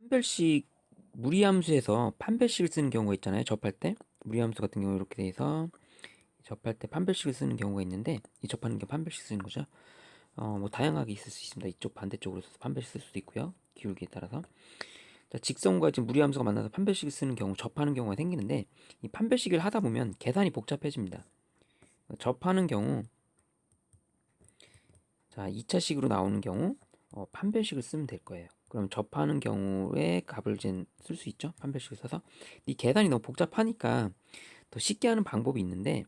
판별식 무리함수에서 판별식을 쓰는 경우가 있잖아요. 접할 때 무리함수 같은 경우 이렇게 돼서 접할 때 판별식을 쓰는 경우가 있는데 이 접하는 게 판별식 쓰는 거죠. 뭐 다양하게 있을 수 있습니다. 이쪽 반대쪽으로 써서 판별식 쓸 수도 있고요. 기울기에 따라서. 자, 직선과 지금 무리함수가 만나서 판별식을 쓰는 경우 접하는 경우가 생기는데 이 판별식을 하다 보면 계산이 복잡해집니다. 접하는 경우 자 2차식으로 나오는 경우 판별식을 쓰면 될 거예요. 그럼 접하는 경우에 값을 이제 쓸 수 있죠. 판별식을 써서. 이 계산이 너무 복잡하니까 더 쉽게 하는 방법이 있는데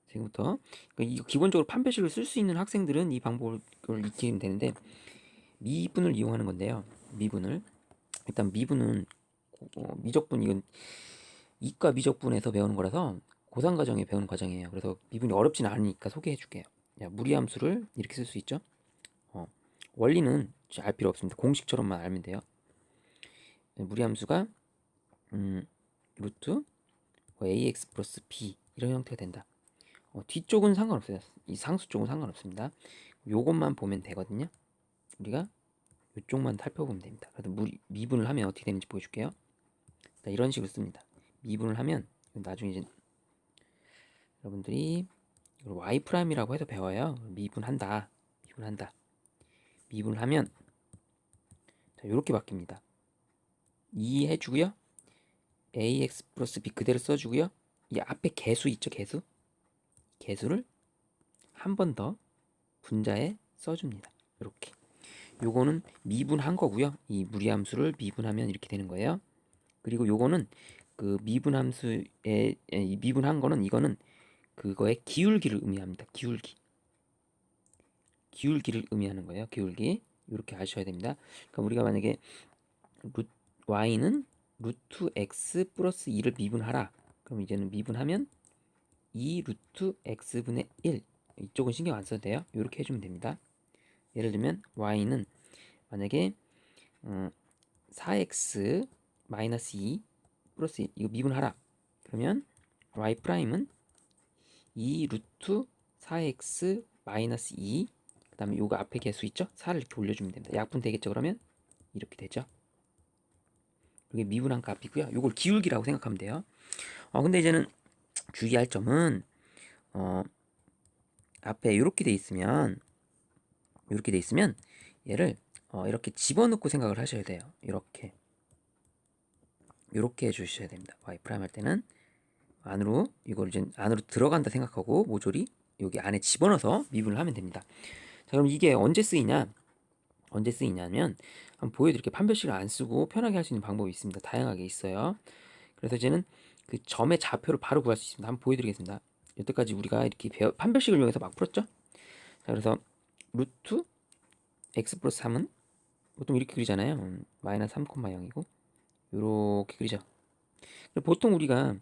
지금부터 이거 기본적으로 판별식을 쓸 수 있는 학생들은 이 방법을 익히면 되는데 미분을 이용하는 건데요. 미분을 일단 미분은 미적분 이건 이과 미적분에서 배우는 거라서 고3 과정에 배우는 과정이에요. 그래서 미분이 어렵진 않으니까 소개해 줄게요. 무리함수를 이렇게 쓸 수 있죠. 어, 원리는 알 필요 없습니다. 공식처럼만 알면 돼요. 무리함수가 루트 ax 플러스 b 이런 형태가 된다. 뒤쪽은 상관없어요. 이 상수 쪽은 상관없습니다. 요것만 보면 되거든요. 우리가 이쪽만 살펴보면 됩니다. 그래서 미분을 하면 어떻게 되는지 보여줄게요. 자, 이런 식으로 씁니다. 미분을 하면 나중에 이제 여러분들이 이걸 y 프라임이라고 해서 배워요. 미분한다. 미분한다. 미분을 하면 자, 이렇게 바뀝니다. 2 해주고요. ax 플러스 b 그대로 써주고요. 이 앞에 개수 있죠, 개수? 개수를 한 번 더 분자에 써줍니다. 이렇게. 요거는 미분한 거고요. 이 무리함수를 미분하면 이렇게 되는 거예요. 그리고 요거는 그 미분함수에 미분한 거는 이거는 그거의 기울기를 의미합니다. 기울기를 의미하는 거예요. 기울기. 이렇게 아셔야 됩니다. 그러니까 우리가 만약에 y는 루트 x 플러스 2를 미분하라. 그럼 이제는 미분하면 2 루트 x분의 1 이쪽은 신경 안 써도 돼요. 이렇게 해주면 됩니다. 예를 들면 y는 만약에 4x 마이너스 2 플러스 1 이거 미분하라. 그러면 y 프라임은 2 루트 4x 마이너스 2 그 다음에 요거 앞에 개수 있죠? 4를 이렇게 올려주면 됩니다. 약분 되겠죠? 그러면 이렇게 되죠. 이게 미분한 값이고요. 요걸 기울기라고 생각하면 돼요. 근데 이제는 주의할 점은 앞에 이렇게 돼 있으면 얘를 이렇게 집어넣고 생각을 하셔야 돼요. 이렇게 해주셔야 됩니다. y 프라임 할 때는 안으로 이걸 이제 안으로 들어간다 생각하고 모조리 여기 안에 집어넣어서 미분을 하면 됩니다. 자, 그럼 이게 언제 쓰이냐면 한번 보여드릴게요. 판별식을 안 쓰고 편하게 할 수 있는 방법이 있습니다. 다양하게 있어요. 그래서 이제는 그 점의 좌표를 바로 구할 수 있습니다. 한번 보여드리겠습니다. 여태까지 우리가 이렇게 판별식을 이용해서 막 풀었죠. 자, 그래서 루트 x 플러스 3은 보통 이렇게 그리잖아요. 마이너스 3,0이고 이렇게 그리죠. 보통 우리가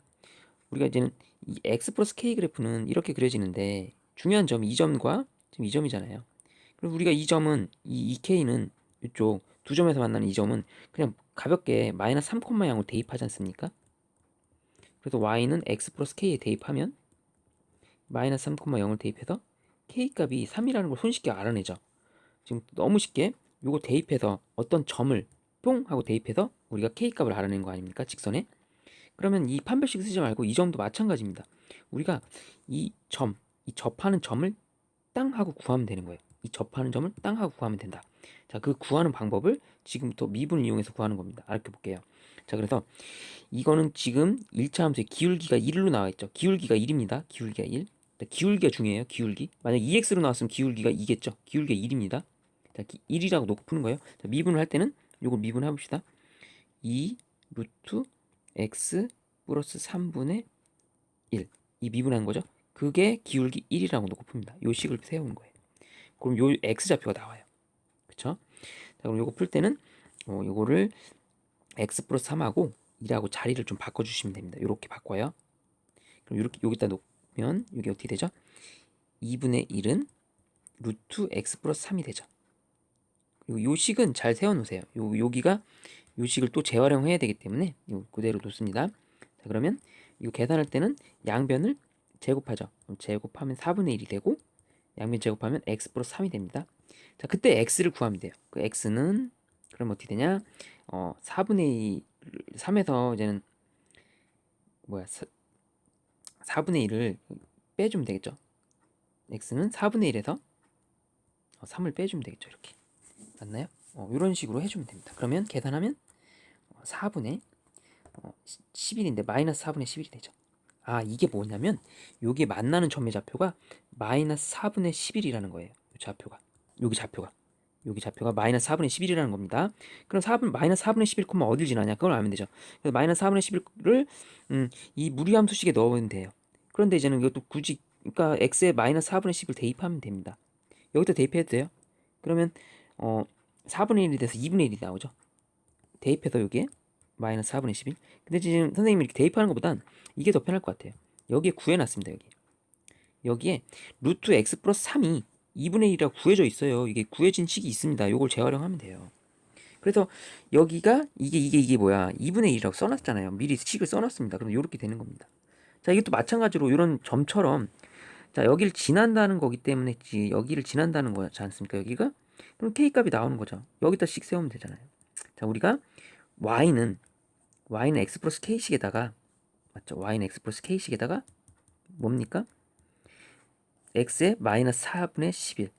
이제는 이 x 플러스 k 그래프는 이렇게 그려지는데 중요한 점이 이 점과 지금 이 점이잖아요. 그리고 우리가 이 점은 이 k는 이쪽 두 점에서 만나는 이 점은 그냥 가볍게 마이너스 3,0로 대입하지 않습니까? 그래서 y는 x 플러스 k에 대입하면 마이너스 3,0을 대입해서 k 값이 3이라는 걸 손쉽게 알아내죠. 지금 너무 쉽게 요거 대입해서 어떤 점을 뿅 하고 대입해서 우리가 k 값을 알아낸 거 아닙니까? 직선에. 그러면 이 판별식 쓰지 말고 이 점도 마찬가지입니다. 우리가 이 접하는 점을 땅 하고 구하면 되는 거예요. 이 접하는 점을 땅 하고 구하면 된다. 자, 그 구하는 방법을 지금부터 미분을 이용해서 구하는 겁니다. 알려 볼게요. 자, 그래서 이거는 지금 1차 함수의 기울기가 1로 나와 있죠. 기울기가 1입니다. 기울기가 1. 기울기가 중요해요. 기울기. 만약 2x로 나왔으면 기울기가 2겠죠. 기울기가 1입니다. 자, 1이라고 놓고 푸는 거예요. 자, 미분을 할 때는 요걸 미분해 봅시다. 2 루트 x 플러스 3분의 1. 이 미분한 거죠. 그게 기울기 1이라고 놓고 풉니다. 요 식을 세우는 거예요. 그럼 요 x좌표가 나와요. 그쵸? 자, 그럼 요거 풀 때는 요거를 x 플러스 3하고 2라고 자리를 좀 바꿔주시면 됩니다. 요렇게 바꿔요. 그럼 요렇게 여기다 놓으면 이게 어떻게 되죠? 2분의 1은 루트 x 플러스 3이 되죠. 그리고 요 식은 잘 세워놓으세요. 여기가 요 식을 또 재활용해야 되기 때문에 요 그대로 놓습니다. 자, 그러면 이거 계산할 때는 양변을 제곱하죠. 그럼 제곱하면 4분의 1이 되고 양변 제곱하면 x 플러스 3이 됩니다. 자, 그때 x를 구하면 돼요. 그 x는 그럼 어떻게 되냐? 4분의 2, 3에서 이제는 뭐야? 4분의 1을 빼주면 되겠죠? x는 4분의 1에서 3을 빼주면 되겠죠. 이렇게. 맞나요? 이런 식으로 해주면 됩니다. 그러면 계산하면 4분의 11인데 마이너스 4분의 11이 되죠. 아, 이게 뭐냐면 여기에 만나는 점의 좌표가 마이너스 4분의 11이라는 거예요. 이 좌표가. 여기 좌표가 마이너스 4분의 11이라는 겁니다. 그럼 마이너스 4분의 11, 어딜 지나냐? 그걸 알면 되죠. 그래서 마이너스 4분의 11을 이 무리함수식에 넣으면 돼요. 그런데 이제는 이것도 굳이 그러니까 x에 마이너스 4분의 10을 대입하면 됩니다. 여기다 대입해도 돼요. 그러면 4분의 1이 돼서 2분의 1이 나오죠. 대입해서 여기에 마이너스 4분의 11. 근데 지금 선생님이 이렇게 대입하는 것보단 이게 더 편할 것 같아요. 여기에 구해놨습니다. 여기에 루트 x 플러스 3이 2분의 1이라고 구해져 있어요. 이게 구해진 식이 있습니다. 이걸 재활용하면 돼요. 그래서 여기가 이게 뭐야? 2분의 1이라고 써놨잖아요. 미리 식을 써놨습니다. 그럼 이렇게 되는 겁니다. 자, 이것도 마찬가지로 이런 점처럼 자, 여기를 지난다는 거기 때문에 여기를 지난다는 거지 않습니까? 여기가? 그럼 k 값이 나오는 거죠. 여기다 식 세우면 되잖아요. 자, 우리가 y는 x 플러스 k식에다가 맞죠? y는 x 플러스 k식에다가 뭡니까? x에 마이너스 4분의 11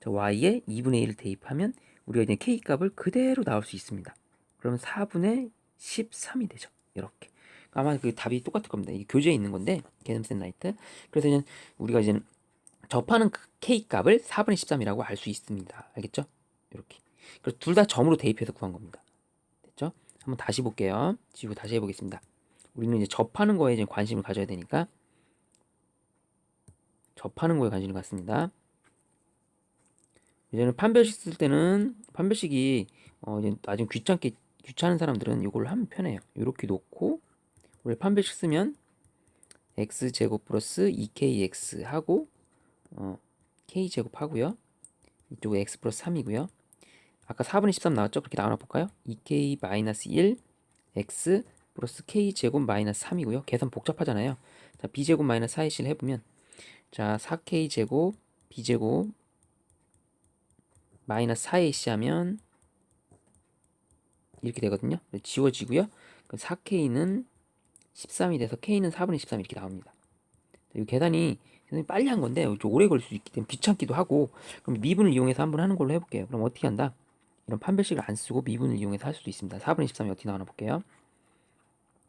자, y에 2분의 1을 대입하면 우리가 이제 k 값을 그대로 나올 수 있습니다. 그러면 4분의 13이 되죠. 이렇게. 아마 그 답이 똑같을 겁니다. 이게 교재에 있는 건데 게넘센 라이트. 그래서 이제 우리가 이제 접하는 그 k 값을 4분의 13이라고 알 수 있습니다. 알겠죠? 이렇게. 그래서 둘 다 점으로 대입해서 구한 겁니다. 됐죠? 한번 다시 볼게요. 지우 다시 해보겠습니다. 우리는 이제 접하는 거에 이제 관심을 가져야 되니까 접하는 거에 관심을 갖습니다. 이제는 판별식 쓸 때는 판별식이 이제 나중에 귀찮은 사람들은 이걸 하면 편해요. 이렇게 놓고 원래 판별식 쓰면 x제곱 플러스 2kx 하고 k제곱 하고요. 이쪽에 x 플러스 3이고요. 아까 4분의 13 나왔죠? 그렇게 나오나 볼까요? 2k 마이너스 1 x 플러스 k제곱 마이너스 3이고요. 계산 복잡하잖아요. 자, b제곱 마이너스 4의 해보면 자, 4k제곱 b제곱 마이너스 4ac 하면 이렇게 되거든요. 지워지고요. 4k는 13이 돼서 k는 4분의 13 이렇게 나옵니다. 이 계산이 빨리 한 건데 좀 오래 걸릴 수 있기 때문에 귀찮기도 하고 그럼 미분을 이용해서 한번 하는 걸로 해볼게요. 그럼 어떻게 한다? 이런 판별식을 안 쓰고 미분을 이용해서 할 수도 있습니다. 4분의 13이 어떻게 나오나 볼게요.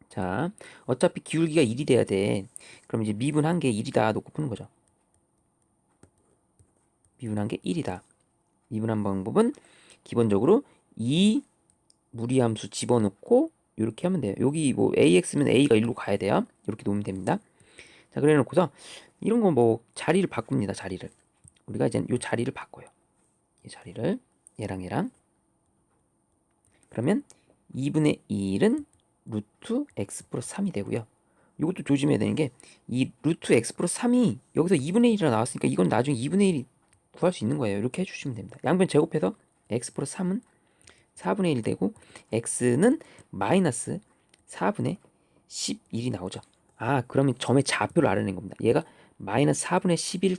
자, 어차피 기울기가 1이 돼야 돼. 그럼 이제 미분한 게 1이다 놓고 푸는 거죠. 미분한 게 1이다. 미분한 방법은 기본적으로 이 무리함수 집어넣고 이렇게 하면 돼요. 여기 뭐 ax면 a가 1로 가야 돼요. 이렇게 놓으면 됩니다. 자, 그래 놓고서 이런 거 뭐 자리를 바꿉니다. 자리를. 우리가 이제 이 자리를 바꿔요. 이 자리를 얘랑 그러면 2분의 1은 루트 x 플러스 3이 되고요. 이것도 조심해야 되는 게 이 루트 x 플러스 3이 여기서 2분의 1이라 나왔으니까 이건 나중에 2분의 1이 구할 수 있는 거예요. 이렇게 해주시면 됩니다. 양변 제곱해서 x 플러스 3은 4분의 1 되고 x는 마이너스 4분의 11이 나오죠. 아, 그러면 점의 좌표를 알아낸 겁니다. 얘가 마이너스 4분의 11,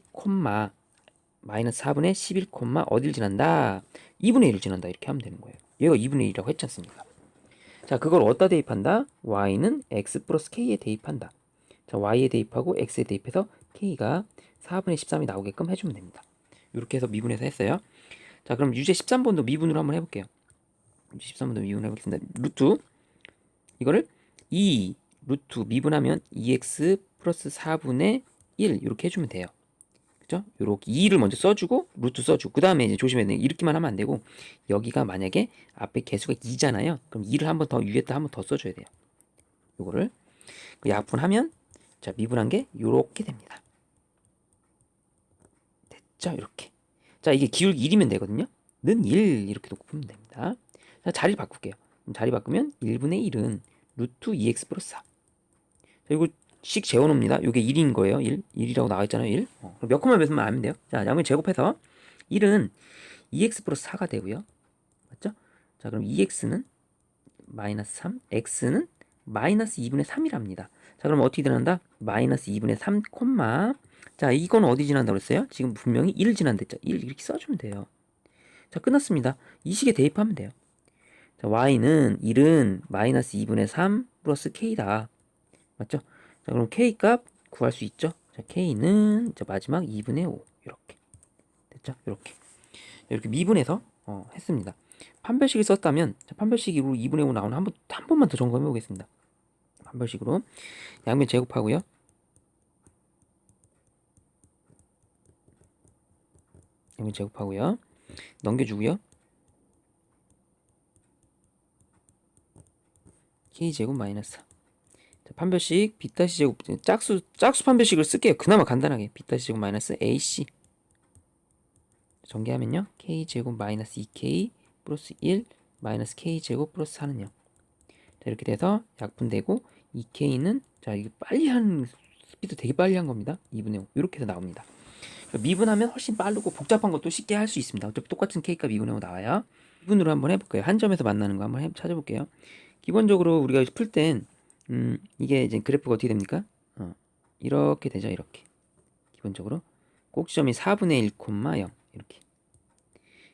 마이너스 4분의 11, 어딜 지난다? 2분의 1을 지난다. 이렇게 하면 되는 거예요. 얘가 2분의 1이라고 했지 않습니까? 자, 그걸 어디다 대입한다? y는 x 플러스 k에 대입한다. 자, y에 대입하고 x에 대입해서 k가 4분의 13이 나오게끔 해주면 됩니다. 이렇게 해서 미분해서 했어요. 자, 그럼 유제 13번도 미분으로 한번 해볼게요. 유제 13번도 미분해 보겠습니다. 루트 이거를 2 루트 미분하면 2x 플러스 4분의 1 이렇게 해주면 돼요. 그죠? 요렇게 2를 먼저 써주고 루트 써주고 그 다음에 이제 조심해야 돼요. 이렇게만 하면 안 되고 여기가 만약에 앞에 개수가 2잖아요. 그럼 2를 한 번 더 위에다 한 번 더 써줘야 돼요. 요거를 약분하면 자 미분한 게 요렇게 됩니다. 됐죠? 이렇게. 자 이게 기울기 1이면 되거든요. 는 1 이렇게 놓고 풀면 됩니다. 자 자리를 바꿀게요. 자리 바꾸면 1분의 1은 루트 2x 플러스 4. 자 이거 식 재워놓습니다. 이게 1인 거예요. 1이라고 나와있잖아요. 1. 몇 콤마 몇만 알면 돼요. 자, 양면 제곱해서 1은 2x 플러스 4가 되고요. 맞죠? 자, 그럼 2x는 마이너스 3, x는 마이너스 2분의 3이랍니다. 자, 그럼 어떻게 지난다? 마이너스 2분의 3, 자, 이건 어디 지난다고 그랬어요? 지금 분명히 1을 지난댔죠. 1 이렇게 써주면 돼요. 자, 끝났습니다. 이 식에 대입하면 돼요. 자, y는 1은 마이너스 2분의 3 플러스 k다. 맞죠? 자, 그럼 k 값 구할 수 있죠? 자, k는 자, 마지막 2분의 5 이렇게 됐죠? 이렇게 미분해서 했습니다. 판별식을 썼다면 자, 판별식으로 2분의 5 나오는 한 번만 더 점검해 보겠습니다. 판별식으로 양변 제곱하고요. 양변 제곱하고요. 넘겨주고요. k제곱 마이너스 4. 자, 판별식 b-제곱 짝수 판별식을 쓸게요. 그나마 간단하게 b-제곱 마이너스 ac 전개하면요. k제곱 마이너스 2k 플러스 1 마이너스 k제곱 플러스 4는요. 자, 이렇게 돼서 약분되고 2k는 자, 이거 빨리 하는 스피드 되게 빨리 한 겁니다. 2분의 5 이렇게 해서 나옵니다. 미분하면 훨씬 빠르고 복잡한 것도 쉽게 할 수 있습니다. 어차피 똑같은 k값 2분의 5 나와요. 미분으로 한번 해볼까요? 한 점에서 만나는 거 한번 찾아볼게요. 기본적으로 우리가 풀 땐 이게 이제 그래프가 어떻게 됩니까? 이렇게 되죠. 이렇게 기본적으로 꼭지점이 4분의 1, 0 이렇게.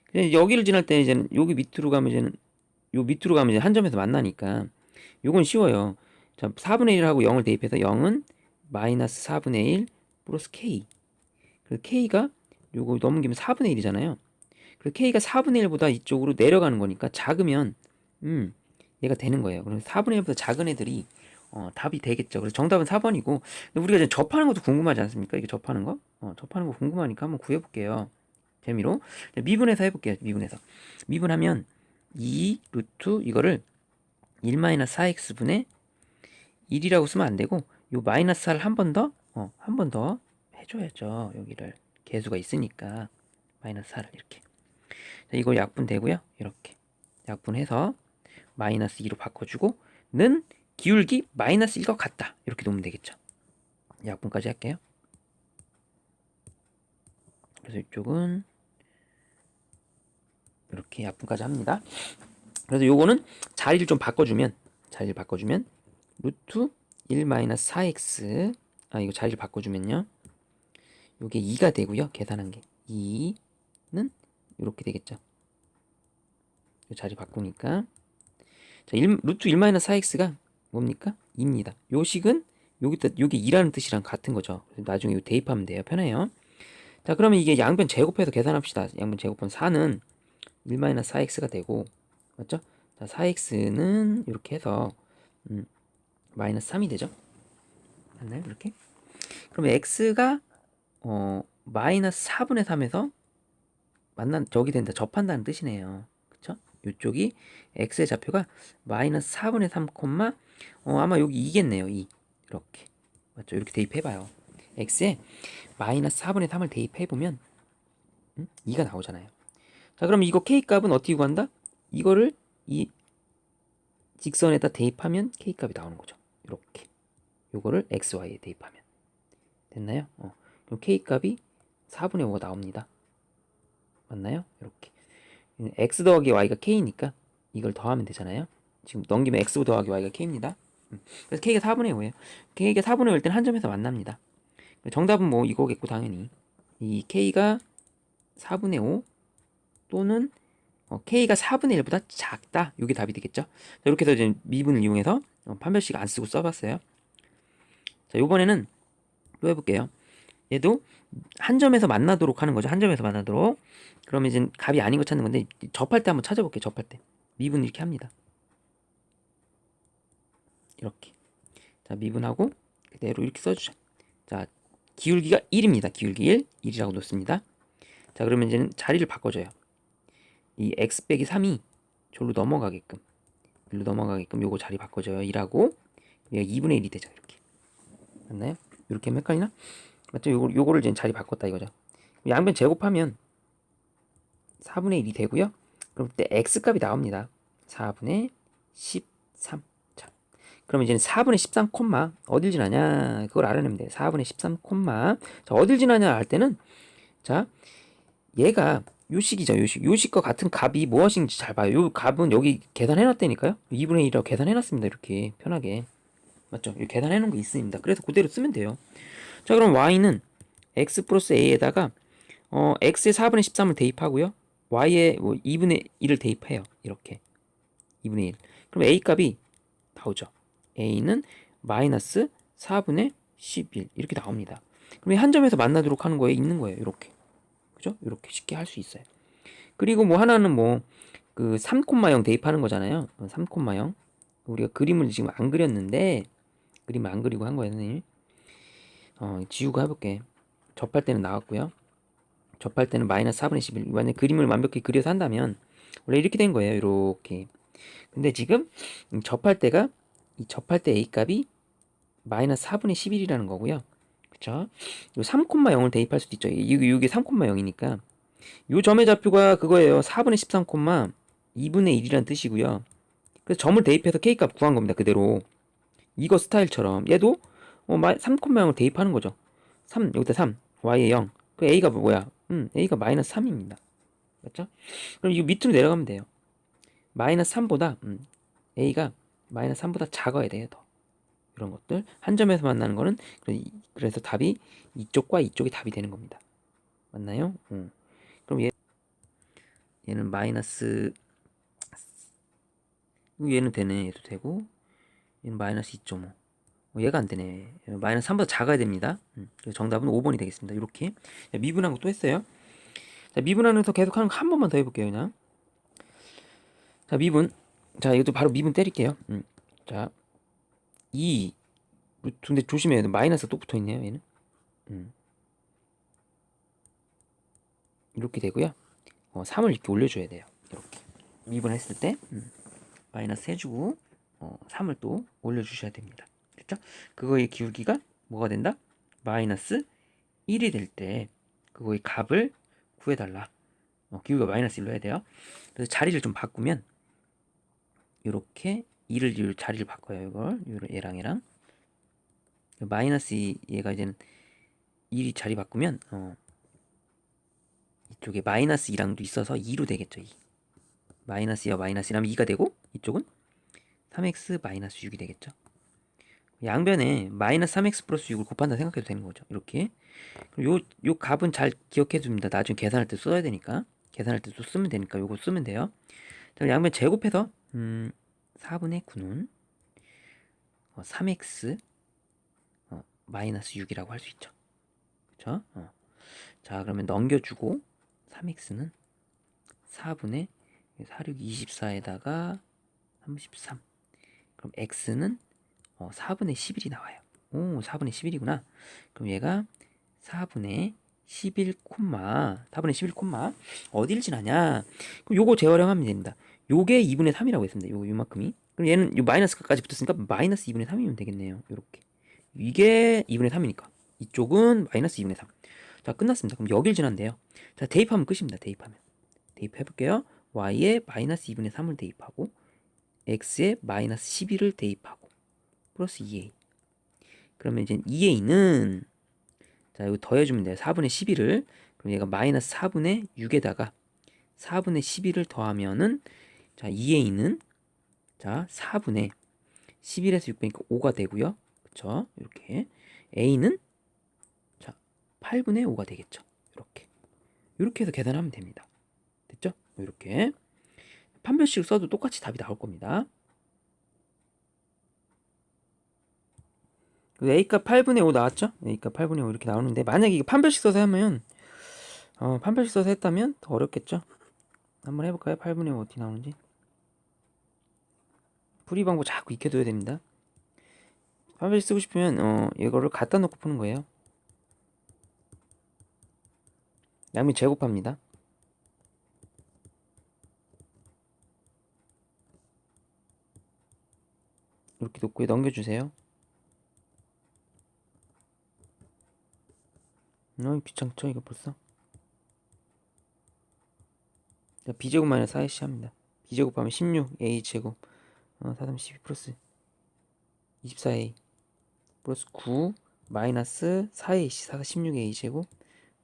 그냥 여기를 지날 때 이제는 여기 밑으로 가면 이제는 요 밑으로 가면 이제 한 점에서 만나니까 요건 쉬워요. 자, 4분의 1하고 0을 대입해서 0은 마이너스 4분의 1 플러스 k. 그래서 k가 요거 넘기면 4분의 1이잖아요. 그래서 k가 4분의 1보다 이쪽으로 내려가는 거니까 작으면 얘가 되는 거예요. 그래서 4분의 1보다 작은 애들이 답이 되겠죠. 그래서 정답은 4번이고 우리가 이제 접하는 것도 궁금하지 않습니까? 이게 접하는 거? 접하는 거 궁금하니까 한번 구해볼게요. 재미로 미분해서 해볼게요. 미분하면 2 루트 이거를 1-4x분의 1이라고 쓰면 안 되고 요 마이너스 4를 한 번 더 해줘야죠. 여기를 개수가 있으니까 마이너스 4를 이렇게. 자, 이거 약분되고요. 이렇게 약분해서 마이너스 2로 바꿔주고 는 기울기 마이너스 1과 같다. 이렇게 놓으면 되겠죠. 약분까지 할게요. 그래서 이쪽은 이렇게 약분까지 합니다. 그래서 요거는 자리를 바꿔주면 루트 1-4x 이거 자리를 바꿔주면요. 요게 2가 되고요. 계산한 게 2는 이렇게 되겠죠. 요 자리 바꾸니까 자, 루트 1-4x가 뭡니까? 2입니다. 요 식은 여기 2라는 뜻이랑 같은 거죠. 나중에 대입하면 돼요. 편해요. 자, 그러면 이게 양변 제곱해서 계산합시다. 양변 제곱은 4는 1-4x가 되고 맞죠? 자, 4x는 이렇게 해서 마이너스 3이 되죠. 맞나요? 이렇게? 그러면 x가 마이너스 4분의 3에서 저기 된다. 접한다는 뜻이네요. 그쵸? 이쪽이 x의 좌표가 마이너스 4분의 3, 아마 여기 2겠네요. 2. 이렇게. 맞죠? 이렇게 대입해봐요. x에 마이너스 4분의 3을 대입해보면 2가 나오잖아요. 자, 그럼 이거 k값은 어떻게 구한다? 이거를 이 직선에다 대입하면 k값이 나오는 거죠. 이렇게. 요거를 xy에 대입하면. 됐나요? 그럼 k값이 4분의 5가 나옵니다. 맞나요? 이렇게. x 더하기 y가 k니까 이걸 더하면 되잖아요. 지금 넘기면 x 더하기 y가 k입니다. 그래서 k가 4분의 5예요. k가 4분의 5일 땐 한 점에서 만납니다. 정답은 뭐 이거겠고 당연히 이 k가 4분의 5 또는 k가 4분의 1보다 작다. 이게 답이 되겠죠. 자, 이렇게 해서 이제 미분을 이용해서 판별식 안 쓰고 써봤어요. 자, 요번에는 또 해볼게요. 얘도 한 점에서 만나도록 하는 거죠. 한 점에서 만나도록. 그러면 이제 값이 아닌 거 찾는 건데 접할 때 한번 찾아볼게요. 접할 때 미분 이렇게 합니다. 이렇게. 자, 미분하고 그대로 이렇게 써주죠. 자, 기울기가 1입니다. 기울기 1이라고 놓습니다. 자, 그러면 이제는 자리를 바꿔줘요. 이 x 빼기 3이 저로 넘어가게끔 요거 자리 바꿔줘요. 1하고 얘가 2분의 1이 되죠. 이렇게. 맞나요? 이렇게 하면 헷갈리나? 맞죠? 요거를 이제 자리 바꿨다 이거죠. 양변 제곱하면 4분의 1이 되고요. 그럼 그때 x값이 나옵니다. 4분의 13. 자, 그럼 이제는 4분의 13 콤마 어딜 지나냐 그걸 알아내면 돼요. 4분의 13 콤마. 자, 어딜 지나냐 할 때는 자, 얘가 요식이죠. 요식과 같은 값이 무엇인지 잘 봐요. 요 값은 여기 계산해놨다니까요. 2분의 1이라고 계산해놨습니다. 이렇게 편하게. 맞죠? 이렇게 계산해놓은 거 있습니다. 그래서 그대로 쓰면 돼요. 자, 그럼 y는 x 플러스 a에다가 x의 4분의 13을 대입하고요. y의 2분의 1을 대입해요. 이렇게. 2분의 1. 그럼 A 값이 나오죠. A는 마이너스 4분의 11 이렇게 나옵니다. 그럼 한 점에서 만나도록 하는 거에 있는 거예요. 이렇게. 그죠? 이렇게 쉽게 할 수 있어요. 그리고 뭐 하나는 뭐 그 3,0 대입하는 거잖아요. 3,0 우리가 그림을 지금 안 그렸는데 그림을 안 그리고 한 거예요, 선생님. 지우고 해볼게. 접할 때는 나왔고요. 접할 때는 마이너스 4분의 11. 만약 그림을 완벽히 그려서 한다면 원래 이렇게 된 거예요. 이렇게. 근데 지금 접할 때가 이 접할 때 A 값이 마이너스 4분의 11이라는 거고요. 그쵸? 요 3,0을 대입할 수도 있죠. 이게 3,0이니까 요 점의 좌표가 그거예요. 4분의 13, 2분의 1이라는 뜻이고요. 그래서 점을 대입해서 K값 구한 겁니다. 그대로. 이거 스타일처럼 얘도 3,0을 대입하는 거죠. 3 여기다 3 Y에 0. 그 A가 뭐야? A가 마이너스 3입니다. 맞죠? 그럼 이거 밑으로 내려가면 돼요. 마이너스 3보다 A가 마이너스 3보다 작아야 돼요. 더. 이런 것들 한 점에서 만나는 거는 그래서 답이 이쪽과 이쪽이 답이 되는 겁니다. 맞나요? 그럼 얘는 마이너스 얘는 되네. 얘도 되고 얘는 마이너스 2.5 얘가 안 되네. 마이너스 3보다 작아야 됩니다. 정답은 5번이 되겠습니다. 이렇게 미분한 것도 했어요. 자, 미분하면서 계속 하는 거 한 번만 더 해볼게요. 그냥 자 미분 자 이것도 바로 미분 때릴게요. 자 2 근데 조심해야 돼. 마이너스 또 붙어있네요. 얘는 이렇게 되고요. 3을 이렇게 올려줘야 돼요. 이렇게 미분했을 때 마이너스 해주고 3을 또 올려주셔야 됩니다. 됐죠? 그거의 기울기가 뭐가 된다? 마이너스 1이 될 때 그거의 값을 구해달라. 기울기가 마이너스 1로 해야 돼요. 그래서 자리를 좀 바꾸면 이렇게 2를 자리를 바꿔요. 얘랑 얘랑 마이너스 2 얘가 이제는 1이 자리 바꾸면 이쪽에 마이너스 2랑도 있어서 2로 되겠죠. 2. 마이너스 2와 마이너스 2라면 2가 되고 이쪽은 3x 마이너스 6이 되겠죠. 양변에 마이너스 3x 플러스 6을 곱한다 생각해도 되는 거죠. 이렇게. 요 값은 잘 기억해 줍니다. 나중에 계산할 때 써야 되니까. 계산할 때 또 쓰면 되니까 요거 쓰면 돼요. 자, 양변 제곱해서 4분의 9는 3x 마이너스 6이라고 할 수 있죠. 그쵸? 자, 그러면 넘겨주고 3x는 4분의 4, 6, 24에다가 33. 그럼 x는 4분의 11이 나와요. 오, 4분의 11이구나. 그럼 얘가 4분의 11, 4분의 11, 어딜 지나냐? 그럼 요거 재활용하면 됩니다. 요게 2분의 3이라고 했습니다. 요만큼이. 그럼 얘는 요 마이너스까지 붙었으니까 마이너스 2분의 3이면 되겠네요. 요렇게. 이게 2분의 3이니까. 이쪽은 마이너스 2분의 3. 자, 끝났습니다. 그럼 여길 지난대요. 자, 대입하면 끝입니다. 대입하면. 대입해볼게요. y에 마이너스 2분의 3을 대입하고 x에 마이너스 11을 대입하고 플러스 2a. 그러면 이제 2a는 자, 이거 더해주면 돼요. 4분의 11을. 그럼 얘가 마이너스 4분의 6에다가 4분의 11을 더하면은 자, 2a는 자, 4분의 11에서 6 빼니까 5가 되고요. 그쵸? 이렇게. a는 자, 8분의 5가 되겠죠. 이렇게 해서 계산하면 됩니다. 됐죠? 이렇게. 판별식을 써도 똑같이 답이 나올 겁니다. A값 8분의 5 나왔죠? A값 8분의 5 이렇게 나오는데 만약에 이게 판별식 써서 하면 판별식 써서 했다면 더 어렵겠죠? 한번 해볼까요? 8분의 5 어떻게 나오는지. 풀이 방법 자꾸 익혀둬야 됩니다. 판별식 쓰고 싶으면 이거를 갖다 놓고 푸는 거예요. 양면 제곱합니다. 이렇게 놓고 넘겨주세요. 귀찮죠 이거 벌써. 자, b제곱 마이너스 4ac 합니다. b제곱하면 16a 제곱 4, 3, 12 플러스 24a 플러스 9 마이너스 4ac 4, 16a 제곱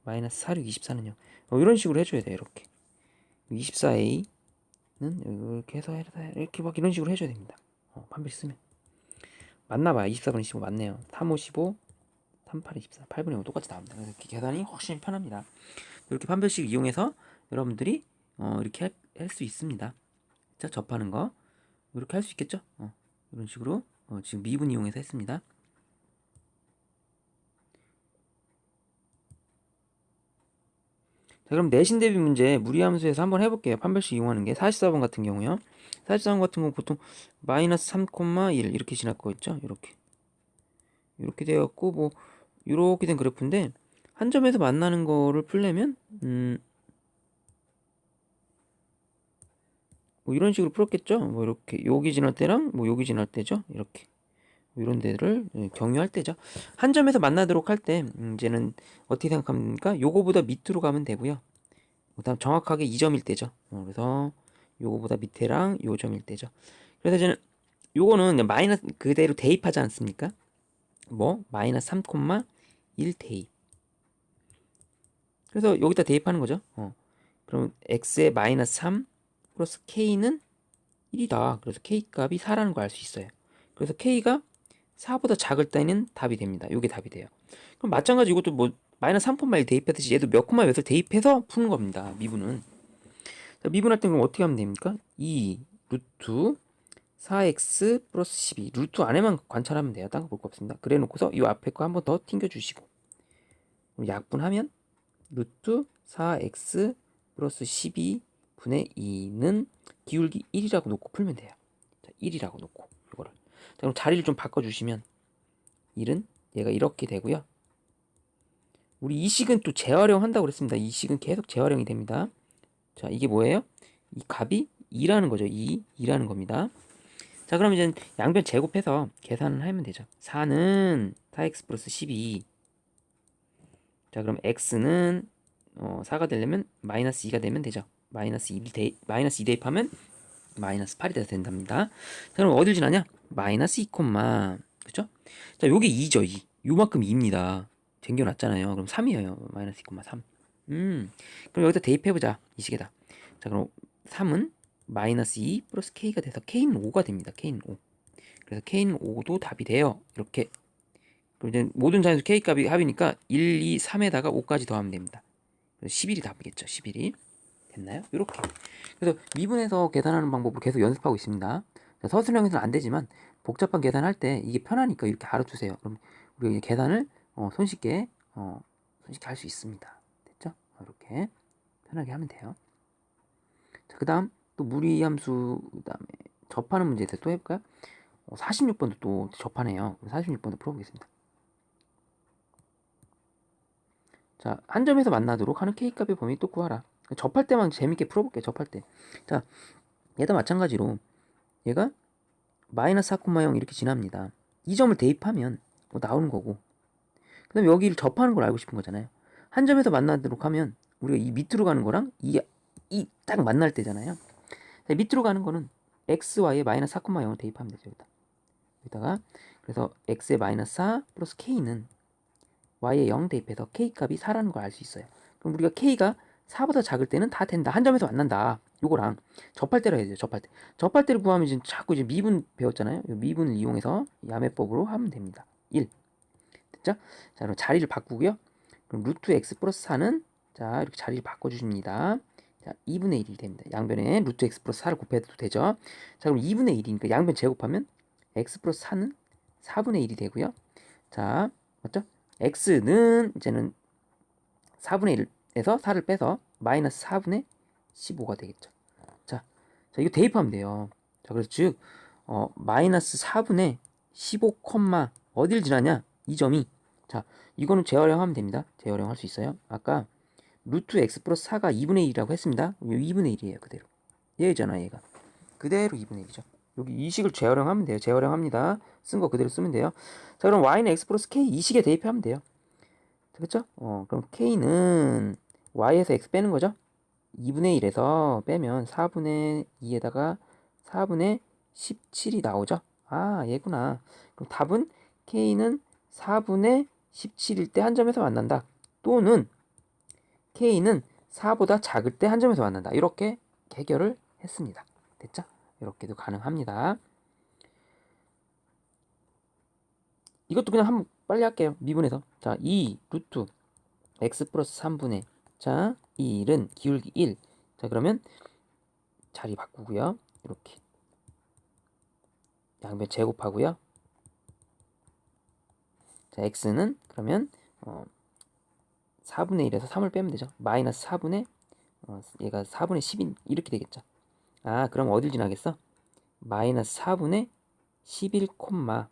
마이너스 4, 6, 24는요. 이런 식으로 해줘야 돼요. 이렇게 24a는 이렇게 해서 이렇게 막 이런 식으로 해줘야 됩니다. 판별식 쓰면 맞나봐요. 24분의 15 맞네요. 3, 5, 15 3, 8, 24 8분의 5 똑같이 나옵니다. 그래서 이렇게 계산이 훨씬 편합니다. 이렇게 판별식 이용해서 여러분들이 이렇게 할 수 있습니다. 자, 접하는 거 이렇게 할 수 있겠죠? 이런 식으로 지금 미분 이용해서 했습니다. 자, 그럼 내신 대비 문제 무리함수에서 한번 해볼게요. 판별식 이용하는 게 44번 같은 경우요. 44번 같은 경우 보통 마이너스 3,1 이렇게 지날 거 있죠? 이렇게 되었고 뭐 이렇게 된 그래프인데 한 점에서 만나는 거를 풀려면 뭐 이런 식으로 풀었겠죠? 뭐 이렇게 여기 지날 때랑 뭐 여기 지날 때죠? 이렇게 이런 데를 경유할 때죠. 한 점에서 만나도록 할 때 이제는 어떻게 생각합니까? 요거보다 밑으로 가면 되고요. 그다음 정확하게 2점일 때죠. 그래서 요거보다 밑에랑 요 점일 때죠. 그래서 이제는 요거는 마이너스 그대로 대입하지 않습니까? 뭐 마이너스 3,1 대입. 그래서 여기다 대입하는 거죠. 그럼 x의 마이너스 3 플러스 k는 1이다. 그래서 k 값이 4라는 걸 알 수 있어요. 그래서 k가 4보다 작을 때는 답이 됩니다. 이게 답이 돼요. 그럼 마찬가지 이것도 뭐 마이너스 3,1 대입하듯이 얘도 몇 콤마 몇을 대입해서 푸는 겁니다. 미분은. 자, 미분할 때는 어떻게 하면 됩니까? 2 루트 4x 플러스 12 루트 안에만 관찰하면 돼요. 딴 거 볼 거 없습니다. 그래 놓고서 이 앞에 거 한번 더 튕겨주시고 약분하면 루트 4x 플러스 12분의 2는 기울기 1이라고 놓고 풀면 돼요. 자, 1이라고 놓고 이거를. 자, 그럼 자리를 좀 바꿔주시면 1은 얘가 이렇게 되고요. 우리 이 식은 또 재활용한다고 그랬습니다. 이 식은 계속 재활용이 됩니다. 자, 이게 뭐예요? 이 값이 2라는 거죠. 2라는 겁니다. 자, 그럼 이제 양변 제곱해서 계산을 하면 되죠. 4는 4x 플러스 12. 자, 그럼 x는 4가 되려면 마이너스 2가 되면 되죠. 마이너스 2 대입하면 마이너스 8이 돼서 된답니다. 자, 그럼 어딜 지나냐? 마이너스 2, 그죠? 자, 요게 2죠, 2. 요만큼 2입니다. 쟁겨놨잖아요. 그럼 3이에요. 마이너스 2, 3. 그럼 여기다 대입해보자. 이 식에다. 자, 그럼 3은 마이너스 2 플러스 k가 돼서 k는 5가 됩니다. k는 5. 그래서 k는 5도 답이 돼요. 이렇게. 그럼 이제 모든 자연수 k 값이 합이니까 1, 2, 3에다가 5까지 더하면 됩니다. 그래서 11이 답이겠죠. 11이. 됐나요? 이렇게. 그래서 미분해서 계산하는 방법을 계속 연습하고 있습니다. 서술형에서는 안 되지만 복잡한 계산할 때 이게 편하니까 이렇게 알아두세요. 그럼 우리가 이제 계산을 손쉽게 할 수 있습니다. 됐죠? 이렇게 편하게 하면 돼요. 자, 그다음 또 무리함수 그다음에 접하는 문제 또 해볼까요? 46번도 또 접하네요. 46번도 풀어보겠습니다. 자, 한 점에서 만나도록 하는 k값의 범위 또 구하라. 접할 때만 재밌게 풀어볼게요. 접할 때. 자, 얘도 마찬가지로 얘가 마이너스 4,0 이렇게 지납니다. 이 점을 대입하면 뭐 나오는 거고. 그 다음에 여기를 접하는 걸 알고 싶은 거잖아요. 한 점에서 만나도록 하면 우리가 이 밑으로 가는 거랑 이 딱 만날 때잖아요. 자, 밑으로 가는 거는 x, y에 마이너스 4,0을 대입하면 되죠. 여기다가 그래서 x의 마이너스 4 플러스 k는 y에 0 대입해서 k 값이 4라는 걸 알 수 있어요. 그럼 우리가 k가 4보다 작을 때는 다 된다. 한 점에서 만난다. 요거랑 접할 때로 해야 돼요. 접할 때를 구하면 이제 자꾸 이제 미분 배웠잖아요. 미분을 이용해서 야매법으로 하면 됩니다. 1. 됐죠? 자, 그럼 자리를 바꾸고요. 그럼 루트 x 플러스 4는 자, 이렇게 자리를 바꿔주십니다. 자, 2분의 1이 됩니다. 양변에 루트 x 플러스 4를 곱해도 되죠. 자, 그럼 2분의 1이니까 양변 제곱하면 x 플러스 4는 4분의 1이 되고요. 자, 맞죠? x는 이제는 4분의 1에서 4를 빼서 마이너스 4분의 15가 되겠죠. 자, 이거 대입하면 돼요. 자, 그래서 즉 마이너스 4분의 15, 어딜 지나냐? 이 점이. 자, 이거는 재활용하면 됩니다. 재활용할 수 있어요. 아까 루트 x 플러스 4가 2분의 1이라고 했습니다. 2분의 1이에요. 그대로. 얘잖아, 얘가. 그대로 2분의 1이죠. 여기 이 식을 재활용하면 돼요. 재활용합니다. 쓴 거 그대로 쓰면 돼요. 자, 그럼 y는 x 플러스 k 이 식에 대입하면 돼요. 그렇죠? 그럼 k는 y에서 x 빼는 거죠? 2분의 1에서 빼면 4분의 2에다가 4분의 17이 나오죠? 아, 얘구나. 그럼 답은 k는 4분의 17일 때 한 점에서 만난다. 또는 k는 4보다 작을 때 한 점에서 만난다. 이렇게 해결을 했습니다. 됐죠? 이렇게도 가능합니다. 이것도 그냥 한번 빨리 할게요. 미분해서. 자, 2 루트 x 플러스 3분의 자, 이 1은 기울기 1. 자, 그러면 자리 바꾸고요. 이렇게. 양변 제곱하고요. 자, x는 그러면 4분의 1에서 3을 빼면 되죠. 마이너스 4분의 얘가 4분의 10인 이렇게 되겠죠. 아, 그럼 어딜 지나겠어? 마이너스 4분의 11 콤마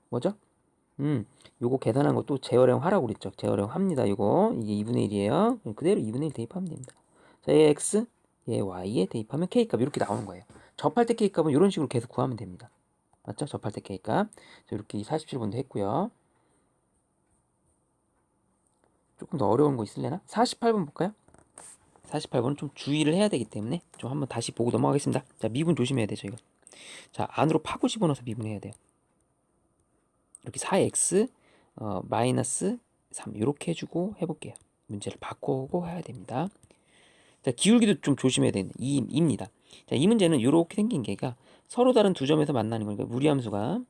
뭐죠? 요거 계산한 것도 재활용 하라고 그랬죠. 재활용 합니다. 요거 이게 2분의 1이에요. 그대로 2분의 1 대입하면 됩니다. 자, 얘 x, 얘 y에 대입하면 k값 이렇게 나오는 거예요. 접할 때 k값은 이런 식으로 계속 구하면 됩니다. 맞죠? 접할 때 k값. 자, 이렇게 47번도 했고요. 조금 더 어려운 거 있을래나? 48번 볼까요? 48번은 좀 주의를 해야 되기 때문에 좀 한번 다시 보고 넘어가겠습니다. 자, 미분 조심해야 되죠, 이거. 자, 안으로 파고 집어넣어서 미분해야 돼요. 이렇게 4x 마이너스 3 이렇게 해주고 해볼게요. 문제를 바꾸고 해야 됩니다. 자, 기울기도 좀 조심해야 되는 2입니다. 자, 이 문제는 이렇게 생긴 게가 서로 다른 두 점에서 만나는 거니까 무리함수가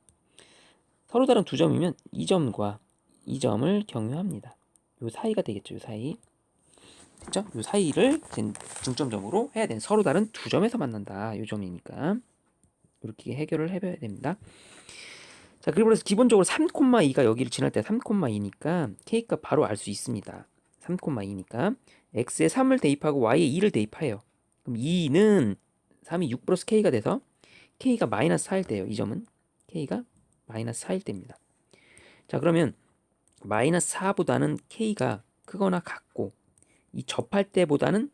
서로 다른 두 점이면 이 점과 이 점을 경유합니다. 요 사이가 되겠죠, 요 사이. 됐죠? 요 사이를 중점적으로 해야 되는 서로 다른 두 점에서 만난다. 요 점이니까 이렇게 해결을 해봐야 됩니다. 자, 그리고 그래서 기본적으로 3,2가 여기를 지날 때 3,2니까 k값 바로 알 수 있습니다. 3,2니까 x에 3을 대입하고 y에 2를 대입해요. 그럼 2는 3이 6 플러스 k가 돼서 k가 마이너스 4일 때예요. 이 점은 k가 마이너스 4일 때입니다. 자, 그러면 마이너스 4보다는 k가 크거나 같고 이 접할 때보다는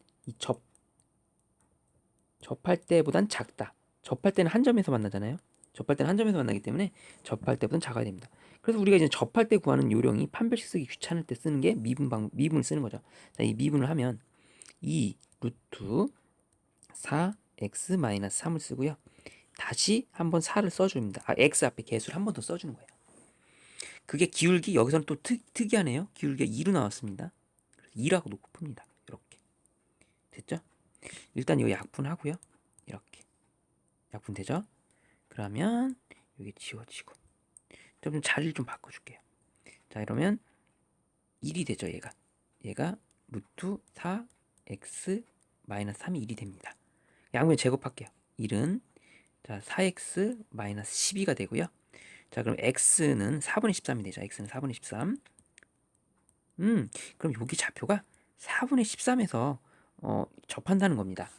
접할 때보단 작다. 접할 때는 한 점에서 만나잖아요. 접할 때는 한 점에서 만나기 때문에 접할 때보단 작아야 됩니다. 그래서 우리가 이제 접할 때 구하는 요령이 판별식 쓰기 귀찮을 때 쓰는 게 미분을 쓰는 거죠. 자, 이 미분을 하면 2 루트 4x 마이너스 3을 쓰고요. 다시 한번 4를 써줍니다. 아, x 앞에 개수를 한 번 더 써주는 거예요. 그게 기울기 여기서는 또 특이하네요. 기울기가 2로 나왔습니다. 그래서 2라고 놓고 풉니다. 이렇게 됐죠? 일단 이거 약분하고요. 이렇게 약분 되죠? 그러면 여기 지워지고 좀 자리를 좀 바꿔줄게요. 자, 이러면 1이 되죠. 얘가 루트 4x 마이너스 3이 1이 됩니다. 양변 제곱할게요. 1은 자 4x 마이너스 12가 되고요. 자, 그럼 x는 4분의 13이 되죠. x는 4분의 13. 그럼 여기 좌표가 4분의 13에서 접한다는 겁니다.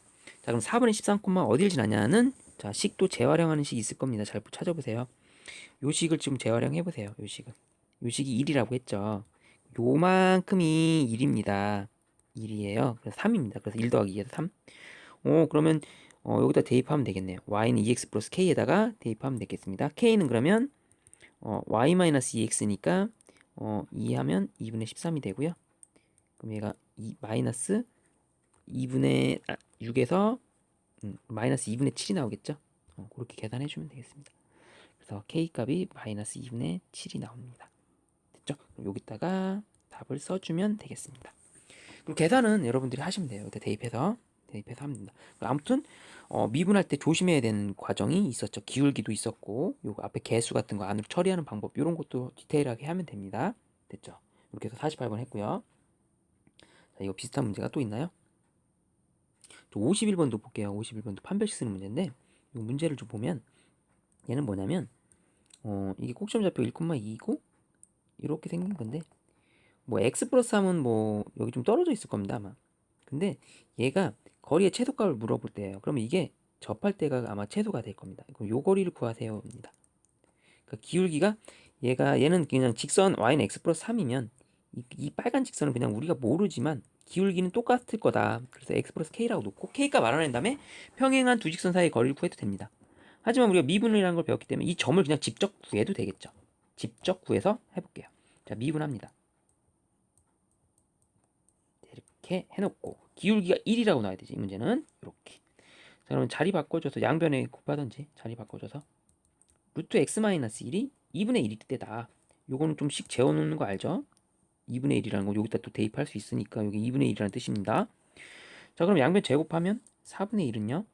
자, 그럼 4분의 13, 어딜 지나냐는 자, 식도 재활용하는 식이 있을 겁니다. 잘 찾아보세요. 요 식을 지금 재활용해 보세요. 요 식은. 요 식이 1이라고 했죠. 요만큼이 1입니다. 1이에요. 그래서 3입니다. 그래서 1 더하기 2에서 3. 그러면 여기다 대입하면 되겠네요. y는 2x 플러스 k에다가 대입하면 되겠습니다. k는 그러면 y 마이너스 2x니까 2 하면 2분의 13이 되고요. 그럼 얘가 마이너스 2분의 6에서 마이너스 2분의 7이 나오겠죠. 그렇게 계산해 주면 되겠습니다. 그래서 k값이 마이너스 2분의 7이 나옵니다. 됐죠? 그럼 여기다가 답을 써주면 되겠습니다. 그리고 계산은 여러분들이 하시면 돼요. 대입해서 하면 됩니다. 아무튼 미분할 때 조심해야 되는 과정이 있었죠. 기울기도 있었고 요거 앞에 개수 같은 거 안으로 처리하는 방법 이런 것도 디테일하게 하면 됩니다. 됐죠? 이렇게 해서 48번 했고요. 자, 이거 비슷한 문제가 또 있나요? 또 51번도 볼게요. 51번도 판별식 쓰는 문제인데 이 문제를 좀 보면 얘는 뭐냐면 이게 꼭지점 좌표 1,2이고 이렇게 생긴 건데 뭐 x 플러스 3은 뭐 여기 좀 떨어져 있을 겁니다 아마. 근데 얘가 거리의 최소값을 물어볼 때예요. 그러면 이게 접할 때가 아마 최소가 될 겁니다. 그럼 요 거리를 구하세요입니다. 그러니까 기울기가 얘는 그냥 직선 y는 x 플러스 3이면 이 빨간 직선은 그냥 우리가 모르지만 기울기는 똑같을 거다. 그래서 x 플러스 k라고 놓고 k값 알아낸 다음에 평행한 두 직선 사이의 거리를 구해도 됩니다. 하지만 우리가 미분이라는 걸 배웠기 때문에 이 점을 그냥 직접 구해도 되겠죠. 직접 구해서 해볼게요. 자, 미분합니다. 이렇게 해놓고 기울기가 1이라고 나와야 되지. 이 문제는 이렇게. 자, 그러면 자리 바꿔줘서 양변에 곱하던지 자리 바꿔줘서 루트 x 마이너스 1이 2분의 1일 때다. 요거는 좀씩 재워놓는 거 알죠? 2분의 1이라는 거 여기다 또 대입할 수 있으니까 여기 2분의 1이라는 뜻입니다. 자, 그럼 양변 제곱하면 4분의 1은요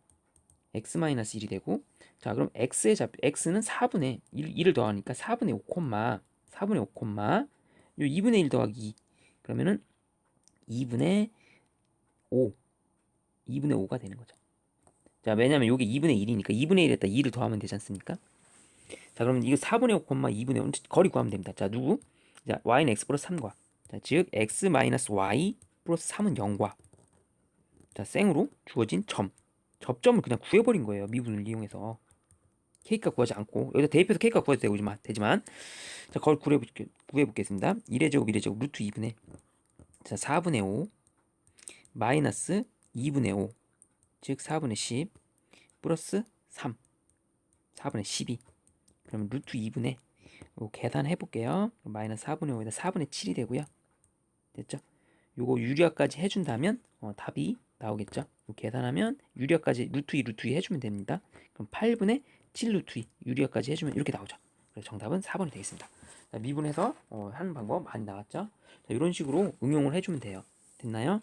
x 마이너스 1이 되고 자, 그럼 x는 4분의 1을 더하니까 4분의 5 4분의 5 요 2분의 1 더하기 2 그러면은 2분의 5 2분의 5가 되는 거죠. 자, 왜냐면 여기 2분의 1이니까 2분의 1에다 2를 더하면 되지 않습니까? 자, 그러면 이거 4분의 5, 2분의 5 거리 구하면 됩니다. 자, 누구? 자, y는 x 플러스 3과 자, 즉 x 마이너스 y 플러스 3은 0과 자, 생으로 주어진 접점을 그냥 구해버린 거예요. 미분을 이용해서 k값 구하지 않고 여기다 대입해서 k값 구해도 되지만 자, 그걸 구해보겠습니다. 1의 제곱 1의 제곱 루트 2분의 자, 4분의 5 마이너스 2분의 5 즉 4분의 10 플러스 3 4분의 12 그러면 루트 2분의 이거 계산해 볼게요. 마이너스 4분의 5에다 4분의 7이 되고요. 됐죠? 요거 유리화까지 해준다면 답이 나오겠죠? 계산하면 유리화까지 루트 2 루트 2 해주면 됩니다. 그럼 8분의 7 루트 2 유리화까지 해주면 이렇게 나오죠. 그래서 정답은 4번이 되겠습니다. 자, 미분해서 하는 방법 많이 나왔죠? 자, 이런 식으로 응용을 해주면 돼요. 됐나요?